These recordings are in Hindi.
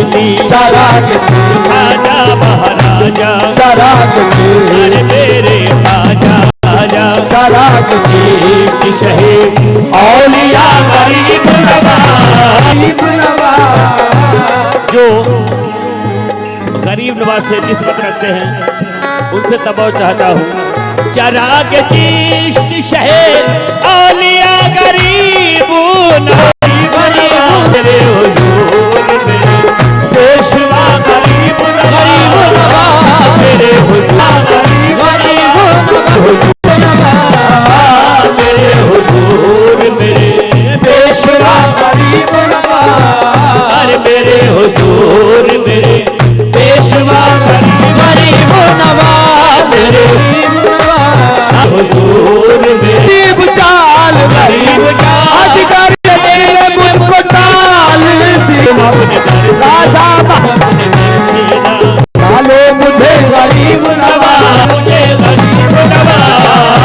चिश्ती चराग खाजा महाराजा चराग अरे मेरे खाजा राजा चराग चिश्ती शहीद औलिया गरीब नवाज। जो गरीब नवाज से निस्बत रखते हैं उनसे तबौ चाहता हूँ। चराग चिश्ती शहीद औलिया गरीब नवाज मेरे हुजूर मेरे पेशवा गरीब नवाज मेरे हुजूर मेरे हुजूर मेरे पेशवा गरीब नवाज अरे मेरे हुजूर मेरे पेशवा गरीब नवाज मेरे हुजूर मेरे गरीब चाल गरीब आज करने मुझको टाल दी राजा डालो मुझे गरीब नवाज मुझे गरीब नवाज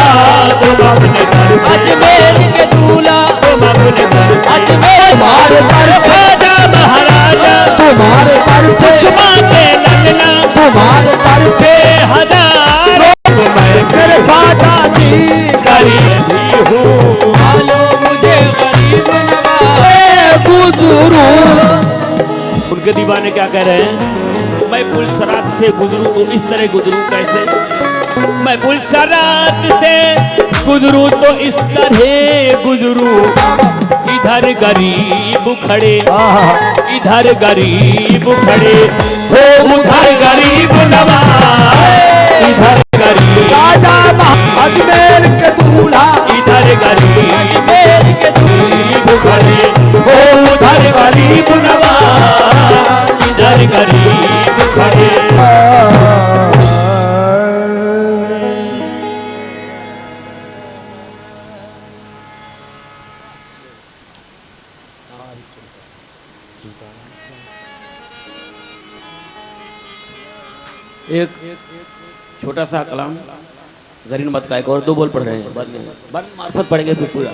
तुम अपने घर से अजमेर के दूल्हा तुम अपने घर से अजमेर तुम्हारे दर पे राजा महाराजा तुम्हारे दर पे सुबह के ललना तुम्हारे दर पे हजारों मैं मेरे ख्वाजा जी गरीब ही हूँ। डालो मुझे गरीब नवाज गुजरू। उनके दीवाने क्या कह रहे हैं? मैं पुलसरात से गुजरूं तो इस तरह गुजरूं कैसे? मैं पुलसरात से गुजरूं तो इस तरह गुजरूं। इधर गरीब खड़े इधर गरीब खड़े हो उधर गरीब नवाज इधर गरीब राजा अजमेर के दूल्हा इधर गरीब के गरीब खड़े हो उधर गरीब नवाज इधर गरीब खड़े। एक छोटा सा कलाम गरीन मत का एक और दो बोल पढ़ रहे हैं बाद में मार्फत पढ़ेंगे फिर पूरा।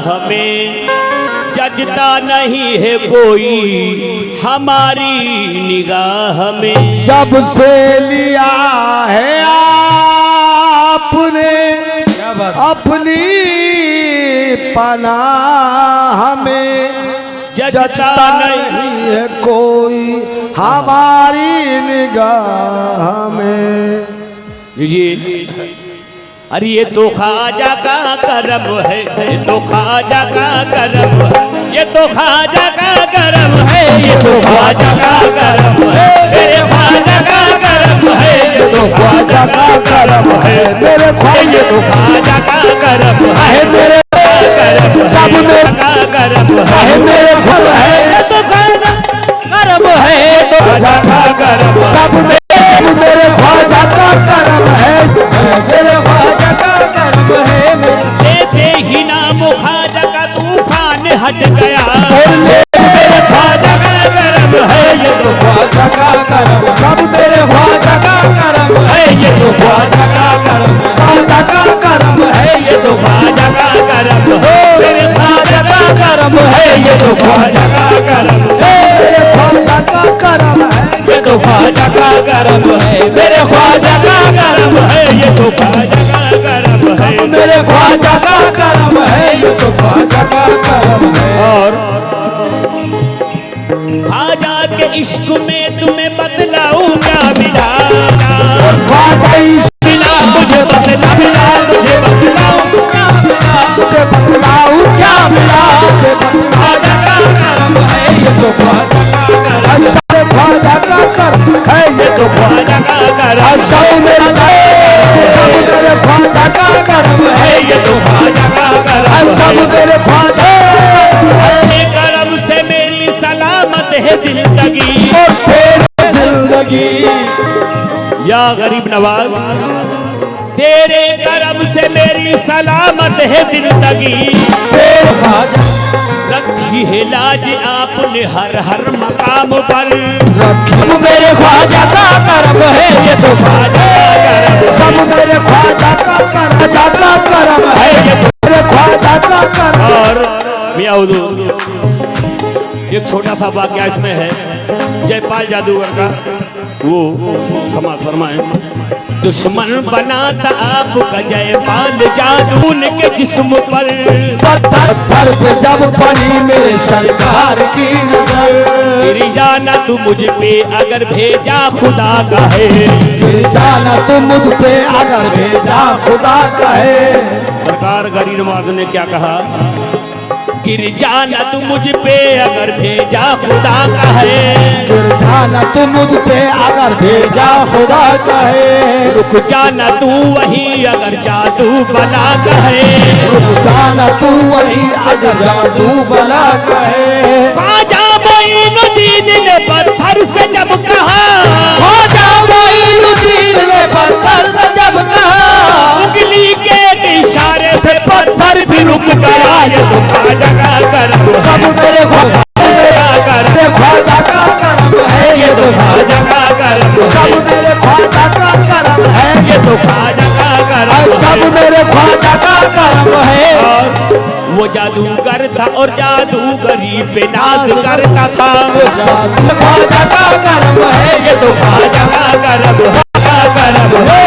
हमें जजता नहीं है कोई हमारी निगाह में। जब से लिया है आपने अपनी पनाह में जजता नहीं है कोई हमारी निगाह में। अरे ये तो ख्वाजा का करम है, ये तो ख्वाजा का करम, ये तो ख्वाजा का करम है, ये तो ख्वाजा का करम है, मेरे ख्वाजा का करम है, ये तो ख्वाजा का करम है, मेरे ख्वाजा ये तो ख्वाजा का करम है, मेरे करम सब मेरे का करम है, मेरे घर है, ये तो ख्वाजा करम है, ये तो ख्वाजा का करम सब मेरे ख्वाजा का करम है, मेरे ख्वाजा का करम है। लेते ही नाम ख्वाजा का तूफान हट गया, मेरे ख्वाजा का करम है, ये तो ख्वाजा का करम, सब मेरे ख्वाजा का करम है, ये तो ख्वाजा का करम, ख्वाजा का करम है, ये तो ख्वाजा का करम हो, मेरे ख्वाजा का करम है, ये तो ख्वाजा का करम मेरे ख्वाजा का करम है, ये तो ख्वाजा का करम है, मेरे ख्वाजा का करम है, ये तो ख्वाजा का करम है, मेरे ख्वाजा का करम है, ये तो ख्वाजा का करम है। और ख्वाजा के इश्क में तुम्हें बदलाऊं क्या मिला, ख्वाजा इश्क मिला मुझे, बदला मिला मुझे, बदलाऊं क्या मिला मुझे, बदलाऊं क्या मिला मुझे, ख्वाजा का करम है, ये तो ख्वाजा का करम, ख्वाजा का करम है, ये तो ख्वाजा का करम, सब मेरे ख्वाजा का करम है, ये तो ख्वाजा का करम, सब मेरे ख्वाजा अपने करम से मेरी सलामत है जिंदगी, जिंदगी या गरीब नवाज तेरे करम से मेरी सलामत है जिंदगी, रखी है लाज आपने हर हर मकाम पर, रखी मेरे ख्वाजा का करम है, ये तो ख्वाजा का करम, सब मेरे ख्वाजा का करम है, ये तो मेरे ख्वाजा का करम। और मियां हुजूर एक छोटा सा वाक्या इसमें है, जयपाल जादूगर का, वो क्षमा फरमाए, दुश्मन बनाता आपका जयपाल जादू उनके जिस्म पर, पत्थर पे जब पड़ी मेरे सरकार की नजर, गिर जाना तू मुझ पे अगर भेजा खुदा का है, गिर जाना तू मुझ पे अगर भेजा खुदा का है। सरकार गरीब नवाज ने क्या कहा, गिर जाना तू मुझ पे अगर भेजा खुदा का है, गिर जाना तू मुझ पे अगर भेजा खुदा का है, रुक जाना तू वही अगर जादू बला का है, रुक जाना तू वही अगर जादू बला का है। ख्वाजा मोइनुद्दीन ने पत्थर से जब कहा, ख्वाजा मोइनुद्दीन ने पत्थर से जब कहा, उंगली के इशारे से पत्थर भी रुक गया, ये तो ख्वाजा का करम, सब मेरे ख्वाजा का करम है, ये तो ख्वाजा का करम, सब मेरे ख्वाजा का करम है, ये तो ख्वाजा का करम, सब मेरे ख्वाजा का करम है। और वो जादूगर था और जादूगरी पे नाज करता था, ख्वाजा का करम है, ये तो ख्वाजा का करम है।